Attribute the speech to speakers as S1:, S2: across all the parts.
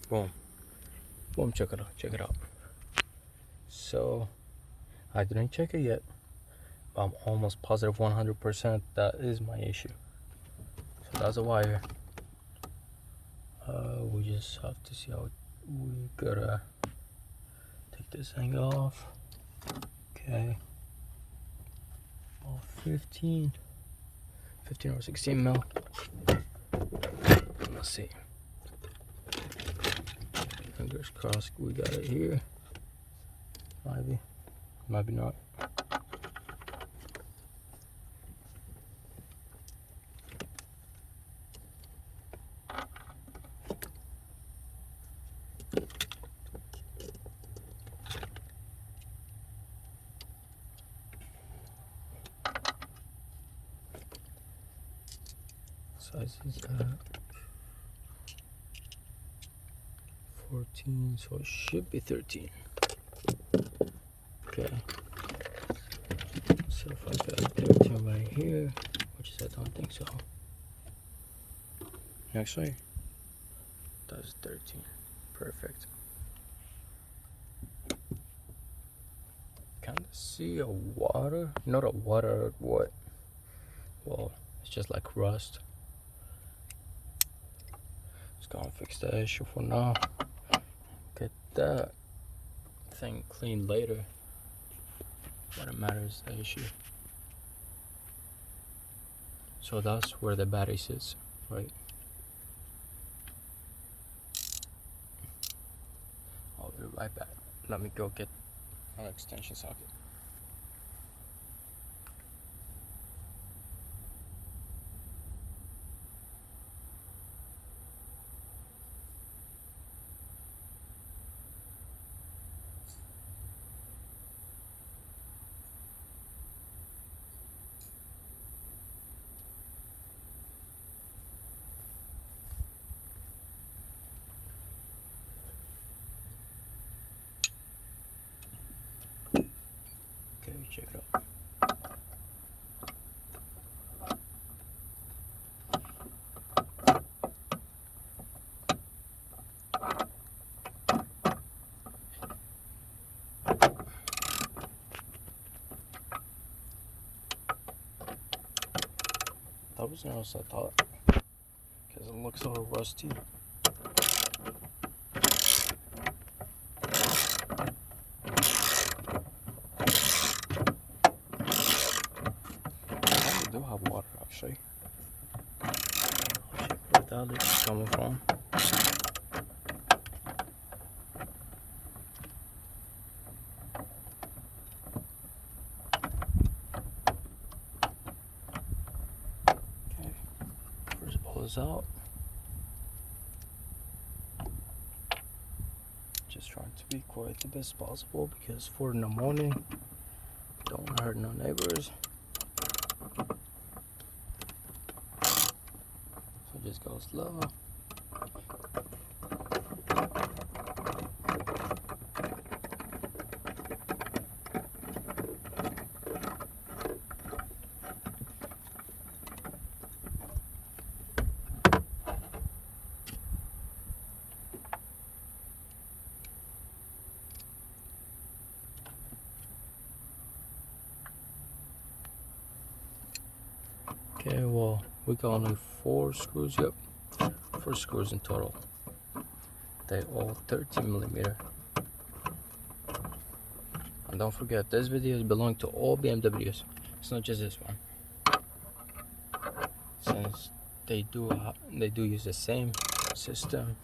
S1: Boom. Boom, check it out. Check it out. So, I didn't check it yet. But I'm almost positive 100% that is my issue. So that's a wire. We just have to see how we gotta take this thing off. Okay. All 15 or 16 mil. Let's see. Fingers crossed we got it here. Maybe not. Size is at 14, so it should be 13. Okay. So if I got 13 right here, which is I don't think so. Actually, that's 13. Perfect. Kind of see a water, not a water, what? Well, it's just like rust. Just gonna fix that issue for now. Get that thing cleaned later. What it matters is the issue. So that's where the battery sits, right? I'll be right back. Let me go get an extension socket. Okay, check it out. That was nice, I thought, because it looks all rusty. I do have water actually. I'll check where that leak is coming from. Okay, first pull this out. Just trying to be quiet the best possible because 4 in the morning, don't hurt no neighbors. So just go slow. Okay, well, we got only 4 screws. Yep, 4 screws in total. They all 13 millimeter. And don't forget, this video belongs to all BMWs. It's not just this one. Since they do use the same system,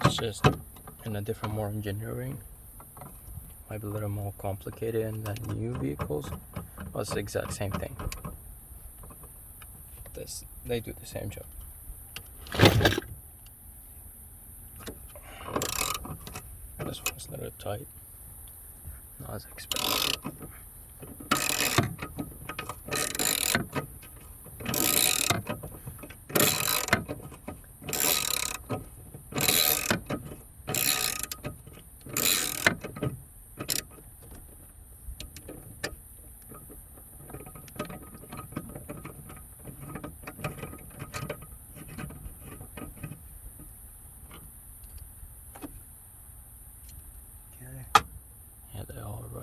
S1: it's just in a different, more engineering. Might be a little more complicated than new vehicles, but it's the exact same thing. They do the same job. This one's a little tight, not as expected.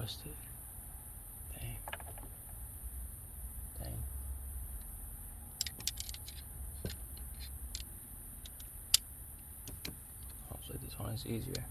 S1: busted. Dang. Dang. Hopefully this one is easier.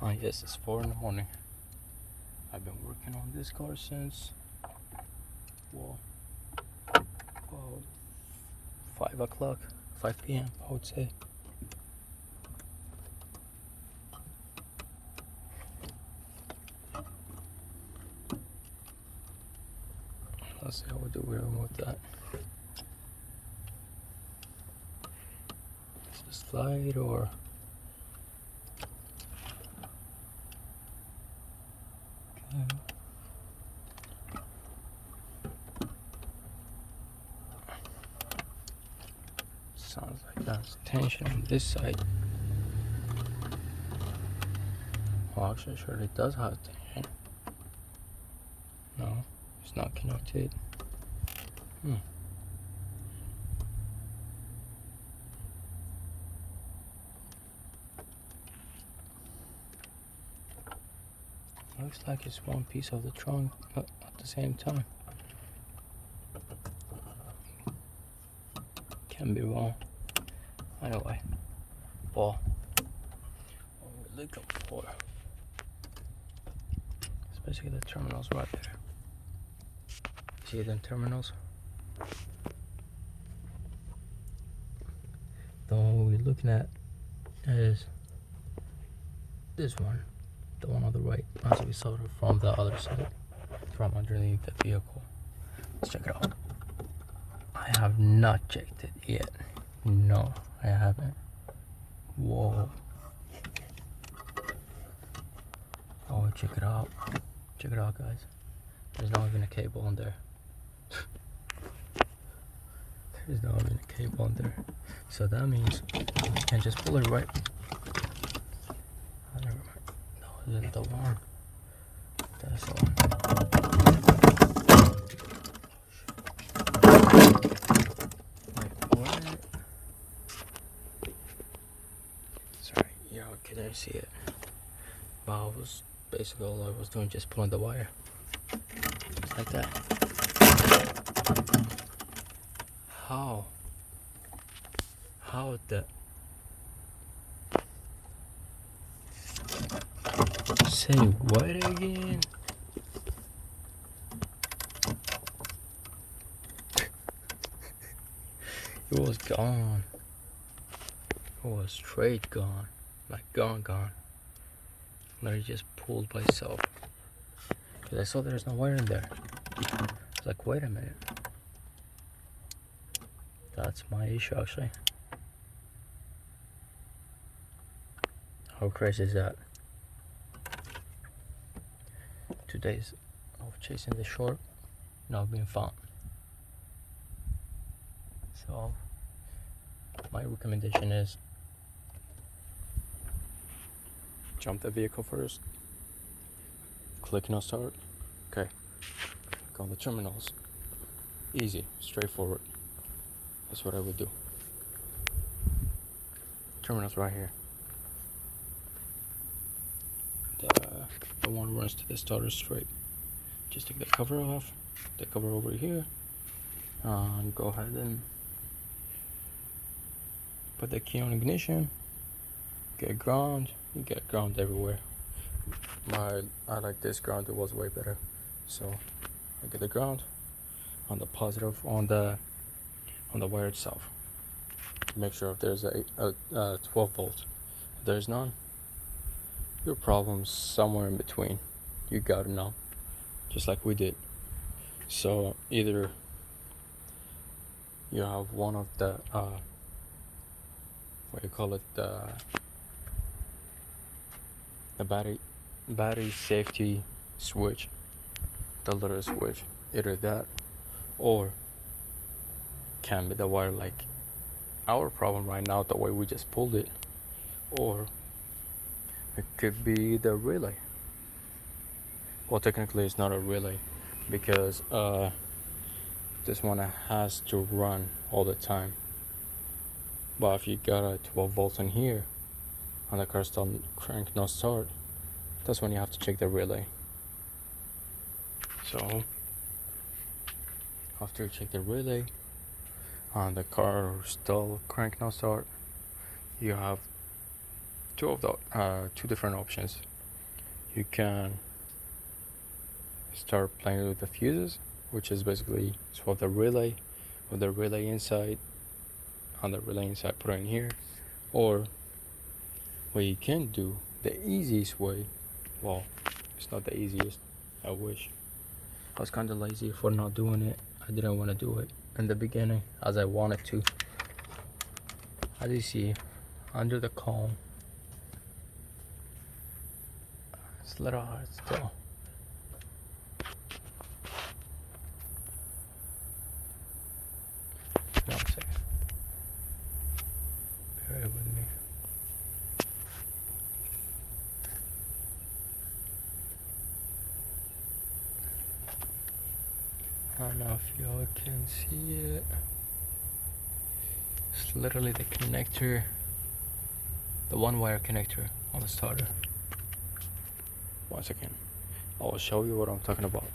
S1: Oh yes, it's 4 in the morning. I've been working on this car since, well, 5 o'clock, 5 p.m. I would say. Let's see how we do with that. Is it slide or? Okay. Sounds like that's tension on this side. Well, actually, sure it does have tension. No, it's not connected. Looks like it's one piece of the trunk, but at the same time. Can be wrong. Anyway, well, what we're looking for, especially the terminals right there. See them terminals? The one we're looking at is this one, the one on the right, as we saw it from the other side, from underneath the vehicle. Let's check it out. I have not checked it yet. No, I haven't. Whoa. Oh, check it out. Check it out, guys. There's not even a cable on there. There's not even a cable on there. So that means you can just pull it right. Oh, never mind. No, isn't the one. That's the one. Sorry, y'all couldn't see it. But I was basically all I was doing just pulling the wire. Just like that. How? How the? Say what again? It was gone. It was straight gone. Like gone. Literally just pulled by itself. Because I saw there's no wire in there. I was like, wait a minute. That's my issue actually. How crazy is that? 2 days of chasing the short, now being found. So my recommendation is jump the vehicle first, click no start. Okay, go on the terminals. Easy, straightforward. That's what I would do. Terminals right here. The one runs to the starter straight. Just take the cover off, the cover over here, and go ahead and put the key on ignition. Get ground. You get ground everywhere. I like this ground. It was way better. So I get the ground on the positive on the wire itself. Make sure if there's a 12 volt. If there's none, your problem's somewhere in between. You gotta know, just like we did. So either you have one of the what do you call it, the battery safety switch, the little switch, either that or can be the wire like our problem right now, the way we just pulled it, or it could be the relay. Well, technically it's not a relay because this one has to run all the time, but if you got a 12 volt in here and the car still crank no start, that's when you have to check the relay. So after you check the relay and the car still crank no start, you have two different options. You can start playing with the fuses, which is basically swap the relay with the relay inside, on the relay inside put it in here, or what you can do, the easiest way, well, it's not the easiest, I wish. I was kind of lazy for not doing it. I didn't want to do it in the beginning as I wanted to. As you see, under the comb, it's a little hard still. No, I'm safe. Bear with me. I don't know if y'all can see it. It's literally the connector, the one wire connector on the starter. Once again, I will show you what I'm talking about.